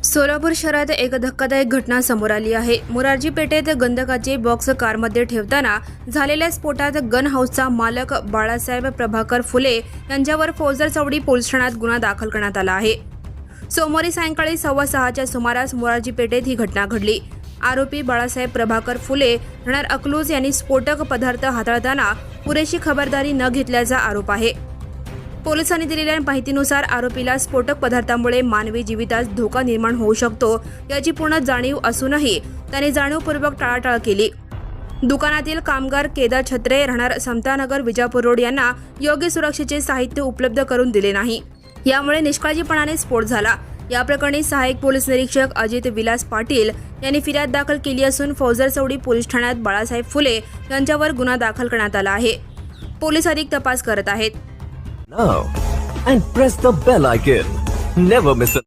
सोलापूर शहरात एक धक्कादायक घटना समोर आली आहे। मोरारजी पेठेत गंधकाचे बॉक्स कारमध्ये ठेवताना झालेल्या स्फोटात गन हाऊसचा मालक बाळासाहेब प्रभाकर फुले यांच्यावर फौजदार चौडी पोलीस ठाण्यात गुन्हा दाखल करण्यात आला आहे। सोमवारी सायंकाळी 6:15च्या सुमारास मोरारजी पेठेत ही घटना घडली। आरोपी बाळासाहेब प्रभाकर फुले राहणार अकलूज यांनी स्फोटक पदार्थ हाताळताना पुरेशी खबरदारी न घेतल्याचा आरोप आहे। पोलिसांनी दिलेल्या माहितीनुसार आरोपीला स्फोटक पदार्थामुळे मानवी जीवितास धोका निर्माण होऊ शकतो याची पूर्ण जाणीव असूनही त्याने जाणीवपूर्वक टाळाटाळ केली। दुकानातील कामगार केदार छत्रे राहणार समतानगर विजापूर रोड यांना योग्य सुरक्षेचे साहित्य उपलब्ध करून दिले नाही, यामुळे निष्काळजीपणाने स्फोट झाला। या प्रकरणी सहाय्यक पोलीस निरीक्षक अजित विलास पाटील यांनी फिर्याद दाखल केली असून फौजदार चौडी पोलीस ठाण्यात बाळासाहेब फुले यांच्यावर गुन्हा दाखल करण्यात आला आहे। पोलीस अधिक तपास करत आहेत। Now and press the bell icon. Never miss a